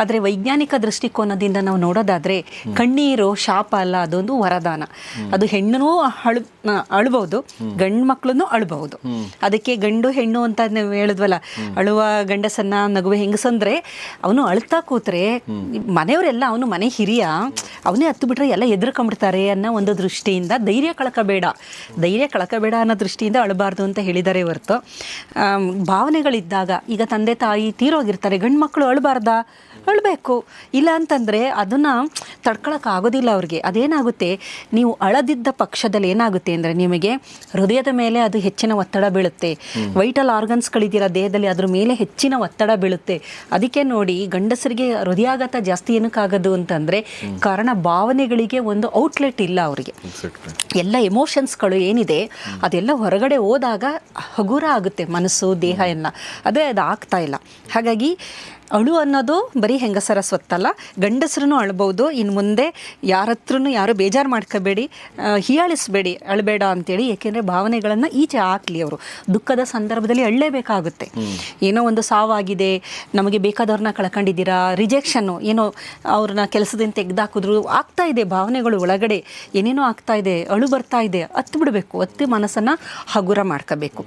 ಆದರೆ ವೈಜ್ಞಾನಿಕ ದೃಷ್ಟಿಕೋನದಿಂದ ನಾವು ನೋಡೋದಾದರೆ ಕಣ್ಣೀರು ಶಾಪ ಅಲ್ಲ, ಅದೊಂದು ವರದಾನ. ಅದು ಹೆಣ್ಣು ಅಳ್ಬಹುದು, ಗಂಡು ಮಕ್ಕಳನ್ನು ಅಳ್ಬಹುದು. ಅದಕ್ಕೆ ಗಂಡು ಹೆಣ್ಣು ಅಂತ ನೀವು ಹೇಳಿದ್ವಲ್ಲ, ಅಳುವ ಗಂಡಸನ್ನ ನಗುವೆ ಹೆಂಗಸಂದ್ರೆ ಅವನು ಅಳ್ತಾ ಕೂತ್ರೆ ಮನೆಯವರೆಲ್ಲ ಅವನು ಮನೆ ಹಿರಿಯ, ಅವನೇ ಹತ್ತು ಬಿಟ್ರೆ ಎಲ್ಲ ಎದುರ್ಕೊಂಡ್ಬಿಡ್ತಾರೆ ಅನ್ನೋ ಒಂದು ದೃಷ್ಟಿಯಿಂದ ಧೈರ್ಯ ಕಳ್ಕಬೇಡ ಅನ್ನೋ ದೃಷ್ಟಿಯಿಂದ ಅಳಬಾರ್ದು ಅಂತ ಹೇಳಿದ್ದಾರೆ ಹೊರತು ಭಾವನೆಗಳಿದ್ದಾಗ, ಈಗ ತಂದೆ ತಾಯಿ ತೀರೋಗಿರ್ತಾರೆ, ಗಂಡು ಮಕ್ಕಳು ಅಳಬಾರ್ದಾ? ಅಳಬೇಕು. ಇಲ್ಲ ಅಂತಂದರೆ ಅದನ್ನು ತಡ್ಕೊಳಕ್ಕಾಗೋದಿಲ್ಲ ಅವ್ರಿಗೆ. ಅದೇನಾಗುತ್ತೆ, ನೀವು ಅಳದಿದ್ದ ಪಕ್ಷದಲ್ಲಿ ಏನಾಗುತ್ತೆ ಅಂದರೆ ನಿಮಗೆ ಹೃದಯದ ಮೇಲೆ ಅದು ಹೆಚ್ಚಿನ ಒತ್ತಡ ಬೀಳುತ್ತೆ, ವೈಟಲ್ ಆರ್ಗನ್ಸ್ಗಳಿದ್ದೀರ ದೇಹದಲ್ಲಿ ಅದ್ರ ಮೇಲೆ ಹೆಚ್ಚಿನ ಒತ್ತಡ ಬೀಳುತ್ತೆ. ಅದಕ್ಕೆ ನೋಡಿ ಗಂಡಸರಿಗೆ ಹೃದಯಾಘಾತ ಜಾಸ್ತಿ ಏನಕ್ಕಾಗೋದು ಅಂತಂದರೆ ಕಾರಣ ಭಾವನೆಗಳಿಗೆ ಒಂದು ಔಟ್ಲೆಟ್ ಇಲ್ಲ ಅವರಿಗೆ. ಎಲ್ಲ ಎಮೋಷನ್ಸ್ಗಳು ಏನಿದೆ ಅದೆಲ್ಲ ಹೊರಗಡೆ ಹೋದಾಗ ಹಗುರ ಆಗುತ್ತೆ ಮನಸ್ಸು ದೇಹ ಎಲ್ಲ, ಅದೇ ಅದು ಆಗ್ತಾ ಇಲ್ಲ. ಹಾಗಾಗಿ ಅಳು ಅನ್ನೋದು ಬರೀ ಹೆಂಗಸರ ಸ್ವತ್ತಲ್ಲ, ಗಂಡಸರೂ ಅಳ್ಬೋದು. ಇನ್ನು ಮುಂದೆ ಯಾರ ಹತ್ರನೂ ಯಾರು ಬೇಜಾರು ಮಾಡ್ಕೋಬೇಡಿ, ಹೀಯಾಳಿಸ್ಬೇಡಿ, ಅಳಬೇಡ ಅಂತೇಳಿ. ಏಕೆಂದರೆ ಭಾವನೆಗಳನ್ನು ಈಚೆ ಹಾಕಲಿ. ಅವರು ದುಃಖದ ಸಂದರ್ಭದಲ್ಲಿ ಅಳ್ಳೇಬೇಕಾಗುತ್ತೆ. ಏನೋ ಒಂದು ಸಾವಾಗಿದೆ, ನಮಗೆ ಬೇಕಾದವ್ರನ್ನ ಕಳ್ಕೊಂಡಿದ್ದೀರಾ, ರಿಜೆಕ್ಷನ್ನು, ಏನೋ ಅವ್ರನ್ನ ಕೆಲಸದಿಂದ ತೆಗೆದಾಕಿದ್ರು, ಆಗ್ತಾ ಇದೆ ಭಾವನೆಗಳು ಒಳಗಡೆ ಏನೇನೋ ಆಗ್ತಾ ಇದೆ, ಅಳು ಬರ್ತಾ ಇದೆ, ಹತ್ತು ಬಿಡಬೇಕು, ಹತ್ತಿ ಮನಸ್ಸನ್ನು ಹಗುರ ಮಾಡ್ಕೋಬೇಕು.